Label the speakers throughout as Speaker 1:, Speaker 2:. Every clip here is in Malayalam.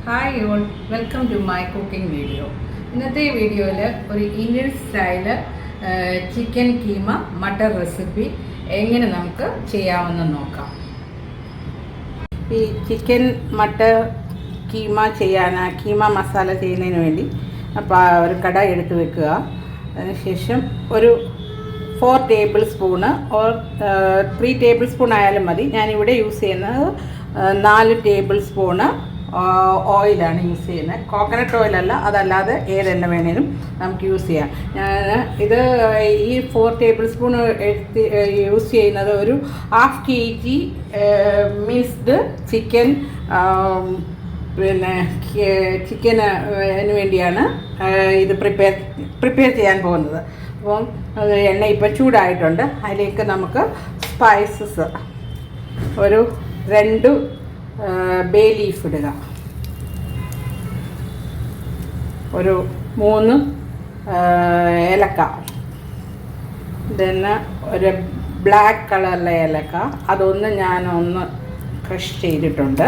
Speaker 1: Hi all, welcome to my cooking video. ഇന്നത്തെ വീഡിയോയിൽ ഒരു Indian style chicken keema matar recipe എങ്ങനെ നമുക്ക് ചെയ്യാമെന്ന് നോക്കാം. ഈ ചിക്കൻ മട്ടർ കീമ മസാല ചെയ്യുന്നതിന് വേണ്ടി അപ്പോൾ ഒരു കടായി എടുത്ത് വെക്കുക. അതിനുശേഷം ഒരു 4 table spoon or 3 table spoon ആയാലും മതി. ഞാനിവിടെ യൂസ് ചെയ്യുന്നത് 4 ടേബിൾ സ്പൂണ് ഓയിലാണ് യൂസ് ചെയ്യുന്നത്. കോക്കനട്ട് ഓയിലല്ല, അതല്ലാതെ ഏതെണ്ണ വേണേലും നമുക്ക് യൂസ് ചെയ്യാം. ഞാൻ ഇത് ഈ 4 ടേബിൾ സ്പൂൺ യൂസ് ചെയ്യുന്നത് ഒരു 1/2 kg മിക്സ്ഡ് ചിക്കൻ, പിന്നെ ചിക്കന് വേണ്ടിയാണ് ഇത് പ്രിപ്പയർ ചെയ്യാൻ പോകുന്നത്. അപ്പം എണ്ണ ഇപ്പം ചൂടായിട്ടുണ്ട്. അതിലേക്ക് നമുക്ക് സ്പൈസസ് ഒരു 2 ബേ ലീഫ് ഇടുക, ഒരു 3 ഏലക്ക, പിന്നെ ഒരു ബ്ലാക്ക് കളറിലെ ഏലക്ക, അതൊന്ന് ഞാനൊന്ന് ക്രഷ് ചെയ്തിട്ടുണ്ട്.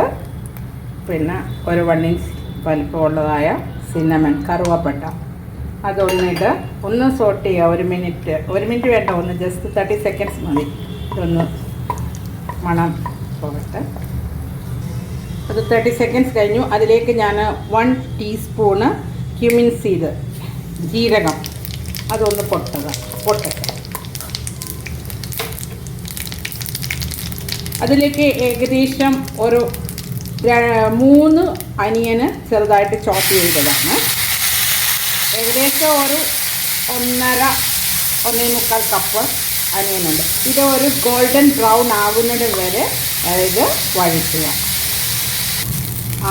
Speaker 1: പിന്നെ ഒരു 1 ഇഞ്ച് വലിപ്പമുള്ളതായ സിന്നമൺ കറുവപ്പട്ട, അതൊന്നിട്ട് ഒന്ന് സോട്ട് ചെയ്യുക. 1 മിനിറ്റ് വേണ്ട, ഒന്ന് ജസ്റ്റ് 30 സെക്കൻഡ്സ് മതി. ഇതൊന്ന് മണം പോകട്ടെ. അത് 30 സെക്കൻഡ്സ് കഴിഞ്ഞു. അതിലേക്ക് ഞാൻ 1 ടീസ്പൂണ് ക്യുമിൻ സീഡ്, ജീരകം, അതൊന്ന് പൊട്ടട്ടെ. അതിലേക്ക് ഏകദേശം ഒരു 3 അനിയന് ചെറുതായിട്ട് ചോപ്പ് ചെയ്തതാണ്. ഏകദേശം ഒരു 1.5 കപ്പ് അനിയനുണ്ട്. ഇത് ഒരു ഗോൾഡൻ ബ്രൗൺ ആവുന്നത് വരെ ഇത് വഴറ്റുക.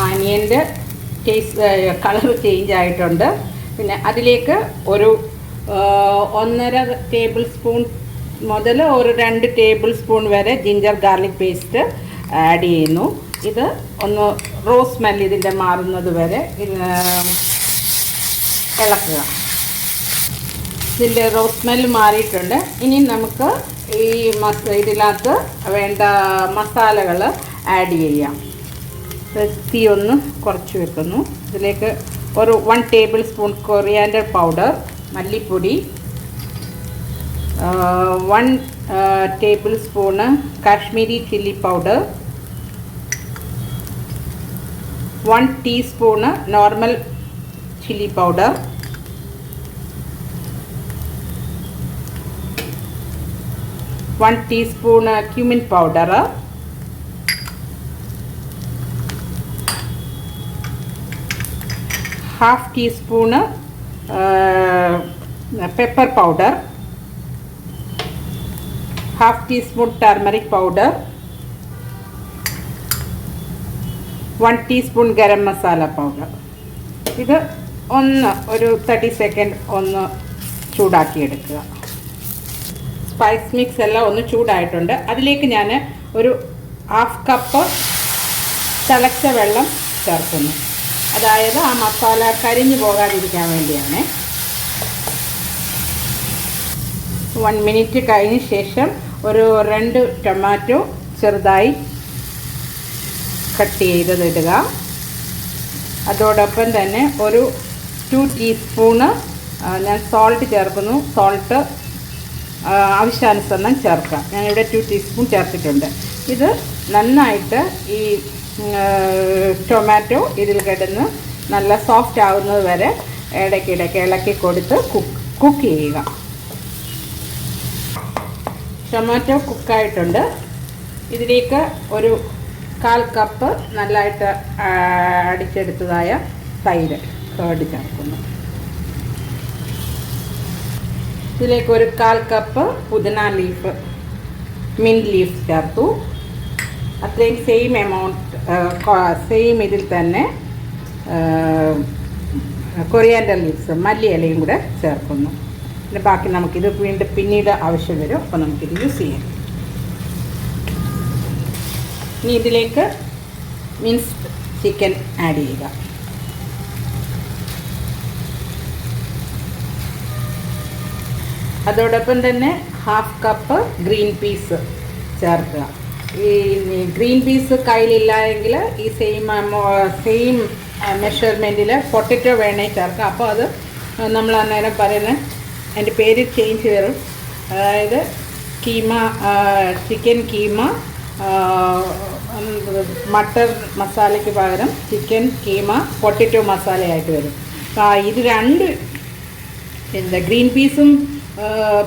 Speaker 1: ആനിയൻ്റെ ടേസ്റ്റ് കളർ ചേഞ്ച് ആയിട്ടുണ്ട്. പിന്നെ അതിലേക്ക് ഒരു 1.5 ടേബിൾ സ്പൂൺ മുതൽ ഒരു 2 ടേബിൾ സ്പൂൺ വരെ ജിഞ്ചർ ഗാർലിക് പേസ്റ്റ് ആഡ് ചെയ്യുന്നു. ഇത് ഒന്ന് റോ സ്മെൽ ഇതിൻ്റെ മാറുന്നത് വരെ ഇളക്കുക. ഇതിൻ്റെ റോ സ്മെൽ മാറിയിട്ടുണ്ട്. ഇനി നമുക്ക് ഈ ഇതിനകത്ത് വേണ്ട മസാലകൾ ആഡ് ചെയ്യാം. തീ ഒന്ന് കുറച്ച് വെക്കുന്നു. ഇതിലേക്ക് ഒരു 1 ടേബിൾ സ്പൂൺ കൊറിയാൻഡർ പൗഡർ, മല്ലിപ്പൊടി, 1 table spoon Kashmiri chilli powder, 1 teaspoon normal chilli powder, 1 teaspoon cumin powder, 1/2 teaspoon pepper powder, 1/2 teaspoon turmeric powder, 1 teaspoon garam masala powder. ഇത് ഒരു 30 സെക്കൻഡ് ഒന്ന് ചൂടാക്കിയെടുക്കുക. സ്പൈസ് മിക്സ് എല്ലാം ഒന്ന് ചൂടായിട്ടുണ്ട്. അതിലേക്ക് ഞാൻ ഒരു 1/2 കപ്പ് തിളച്ച വെള്ളം ചേർക്കുന്നു. അതായത് ആ മസാല കരിഞ്ഞു പോകാതിരിക്കാൻ വേണ്ടിയാണ്. 1 മിനിറ്റ് കഴിഞ്ഞ ശേഷം ഒരു 2 ടൊമാറ്റോ ചെറുതായി കട്ട് ചെയ്തത് ഇടുക. അതോടൊപ്പം തന്നെ ഒരു 2 ടീസ്പൂണ് ഞാൻ സോൾട്ട് ചേർക്കുന്നു. സോൾട്ട് ആവശ്യാനുസരണം ചേർക്കാം. ഞാനിവിടെ 2 ടീസ്പൂൺ ചേർത്തിട്ടുണ്ട്. ഇത് നന്നായിട്ട് ഈ ടൊമാറ്റോ ഇതിൽ കിടന്ന് നല്ല സോഫ്റ്റ് ആവുന്നത് വരെ ഇടയ്ക്കിടയ്ക്ക് ഇളക്കി കൊടുത്ത് കുക്ക് ചെയ്യുക. ടൊമാറ്റോ കുക്കായിട്ടുണ്ട്. ഇതിലേക്ക് ഒരു 1/4 കപ്പ് നല്ലതായിട്ട് അടിച്ചെടുത്തതായ തൈര് കേർഡ് ചേർക്കുന്നു. ഇതിലേക്ക് ഒരു 1/4 കപ്പ് പുതിന ലീഫ്, മിൻറ്റ് ലീഫ് ചേർത്തു. അത്രയും സെയിം ഇതിൽ തന്നെ കൊറിയാൻഡർ ലീവ്സ്, മല്ലി ഇലയും കൂടെ ചേർക്കുന്നു. പിന്നെ ബാക്കി നമുക്കിത് പിന്നീട് ആവശ്യം വരും, അപ്പോൾ നമുക്കിത് യൂസ് ചെയ്യാം. ഇനി ഇതിലേക്ക് മിൻസ്ഡ് ചിക്കൻ ആഡ് ചെയ്യുക. അതോടൊപ്പം തന്നെ 1/2 കപ്പ് ഗ്രീൻ പീസ് ചേർക്കുക. ഈ ഗ്രീൻ പീസ് കയ്യിലില്ല എങ്കിൽ ഈ സെയിം മെഷർമെൻറ്റിൽ പൊട്ടറ്റോ വേണേൽ ചേർക്കാം. അപ്പോൾ അത് നമ്മൾ അന്നേരം പറയുന്നത് അതിൻ്റെ പേര് ചേഞ്ച് വരും. അതായത് കീമ, ചിക്കൻ കീമ മട്ടർ മസാലയ്ക്ക് പകരം ചിക്കൻ കീമ പൊട്ടറ്റോ മസാലയായിട്ട് വരും. ഇത് രണ്ട് ഗ്രീൻ പീസും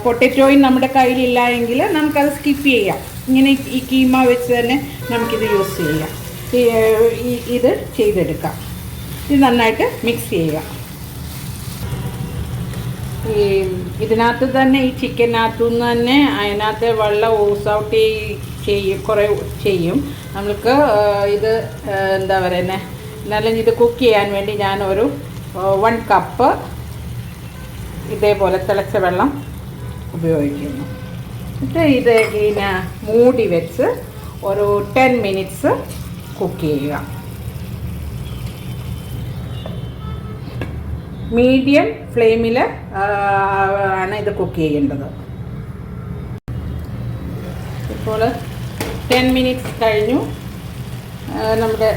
Speaker 1: പൊട്ടറ്റോയും നമ്മുടെ കയ്യിലില്ല എങ്കിൽ നമുക്കത് സ്കിപ്പ് ചെയ്യാം. ഇങ്ങനെ ഈ കീമ വെച്ച് തന്നെ നമുക്കിത് യൂസ് ചെയ്യാം. ഇത് ചെയ്തെടുക്കാം. ഇത് നന്നായിട്ട് മിക്സ് ചെയ്യുക. ഇതിനകത്ത് തന്നെ ഈ ചിക്കനകത്തു നിന്ന് തന്നെ അതിനകത്ത് വെള്ളം ഊസ് ഔട്ട് കുറേ ചെയ്യും. നമ്മൾക്ക് ഇത് എന്താ പറയുന്നത്, എന്നാലും ഇത് കുക്ക് ചെയ്യാൻ വേണ്ടി ഞാനൊരു 1 കപ്പ് ഇതേപോലെ തിളച്ച വെള്ളം ഉപയോഗിക്കുന്നു. എന്നിട്ട് ഇത് ഇങ്ങനെ മൂടി വെച്ച് ഒരു 10 മിനിറ്റ്സ് കുക്ക് ചെയ്യുക. മീഡിയം ഫ്ലെയിമിൽ ആണ് ഇത് കുക്ക് ചെയ്യേണ്ടത്. ഇപ്പോൾ 10 മിനിറ്റ്സ് കഴിഞ്ഞു. നമ്മുടെ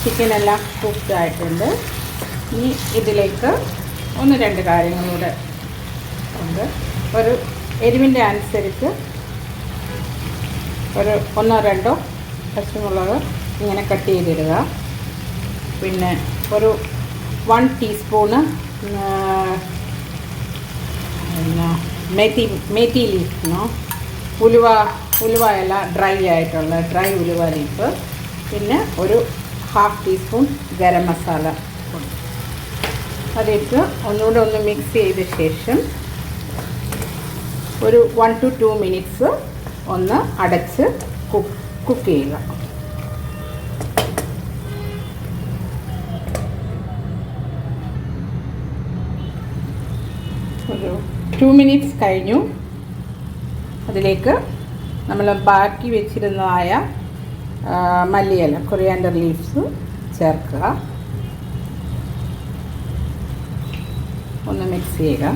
Speaker 1: ചിക്കനെല്ലാം കുക്ക്ഡ് ആയിട്ടുണ്ട്. ഇനി ഇതിലേക്ക് 1-2 കാര്യങ്ങളൂടെ ഉണ്ട്. ഒരു എരിവിൻ്റെ അനുസരിച്ച് ഒരു 1-2 പച്ചമുളക് ഇങ്ങനെ കട്ട് ചെയ്തിടുക. പിന്നെ ഒരു 1 ടീസ്പൂണ് മേത്തി ലീഫിനോ ഉലുവ ഇല ഡ്രൈ ആയിട്ടുള്ള ഡ്രൈ ഉലുവ ലീഫ്. പിന്നെ ഒരു 1/2 ടീസ്പൂൺ ഗരം മസാല അതിട്ട് ഒന്നുകൂടെ ഒന്ന് മിക്സ് ചെയ്ത ശേഷം ഒരു 1 to 2 മിനിറ്റ്സ് ഒന്ന് അടച്ച് കുക്ക് ചെയ്യുക. ഒരു 2 മിനിറ്റ്സ് കഴിഞ്ഞു. അതിലേക്ക് നമ്മൾ ബാക്കി വെച്ചിരുന്നതായ മല്ലിയില കൊറിയാൻഡർ ലീവ്സ് ചേർക്കുക. ഒന്ന് മിക്സ് ചെയ്യുക.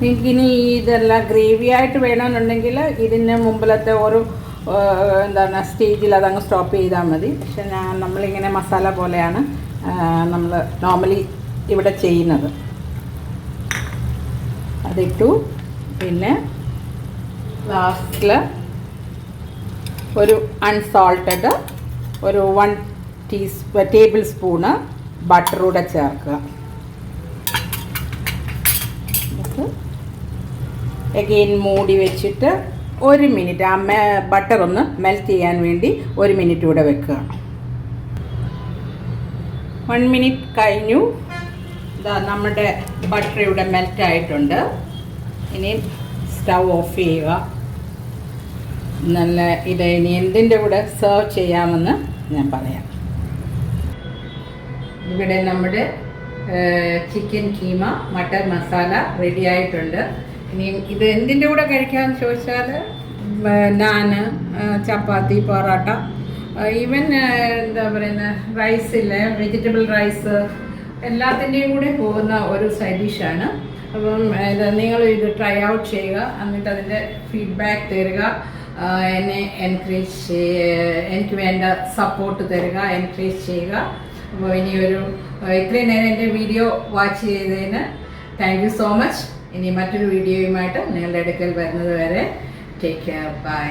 Speaker 1: നിങ്ങൾക്കിനി ഇതെല്ലാം ഗ്രേവി ആയിട്ട് വേണമെന്നുണ്ടെങ്കിൽ ഇതിന് മുമ്പിലത്തെ ഒരു സ്റ്റേജിൽ അതങ്ങ് സ്റ്റോപ്പ് ചെയ്താൽ മതി. പക്ഷെ നമ്മളിങ്ങനെ മസാല പോലെയാണ് നമ്മൾ നോർമലി ഇവിടെ ചെയ്യുന്നത്. അതിട്ടു. പിന്നെ ലാസ്റ്റിൽ ഒരു അൺസോൾട്ടഡ് ഒരു 1 ടേബിൾ സ്പൂണ് ബട്ടറൂടെ ചേർക്കുക. അഗെയിൻ മൂടി വെച്ചിട്ട് 1 മിനിറ്റ് ബട്ടർ ഒന്ന് മെൽറ്റ് ചെയ്യാൻ വേണ്ടി 1 മിനിറ്റ് കൂടെ വെക്കുക. 1 മിനിറ്റ് കഴിഞ്ഞു. ഇതാ നമ്മുടെ ബട്ടർ ഇവിടെ മെൽറ്റ് ആയിട്ടുണ്ട്. ഇനി സ്റ്റൗ ഓഫ് ചെയ്യുക. നല്ല ഇത് ഇനി എന്തിൻ്റെ കൂടെ സെർവ് ചെയ്യാമെന്ന് ഞാൻ പറയാം. ഇവിടെ നമ്മുടെ ചിക്കൻ കീമ മട്ടർ മസാല റെഡി ആയിട്ടുണ്ട്. ഇനി ഇത് എന്തിൻ്റെ കൂടെ കഴിക്കാമെന്ന് ചോദിച്ചാൽ നാന്, ചപ്പാത്തി, പൊറോട്ട, ഈവൻ എന്താ പറയുന്ന റൈസില്ലേ, വെജിറ്റബിൾ റൈസ്, എല്ലാത്തിൻ്റെയും കൂടെ പോകുന്ന ഒരു സൈഡ് ഡിഷാണ്. അപ്പം നിങ്ങൾ ഇത് ട്രൈ ഔട്ട് ചെയ്യുക. എന്നിട്ട് അതിൻ്റെ ഫീഡ്ബാക്ക് തരിക. എന്നെ എനിക്ക് വേണ്ട സപ്പോർട്ട് തരിക, എൻകറേജ് ചെയ്യുക. അപ്പോൾ ഇത്രയും നേരം എൻ്റെ വീഡിയോ വാച്ച് ചെയ്തതിന് താങ്ക് യു സോ മച്ച്. ഇനി മറ്റൊരു വീഡിയോയുമായിട്ട് നിങ്ങളുടെ അടുക്കൽ വരുന്നത് വരെ ടേക്ക് കെയർ. ബൈ.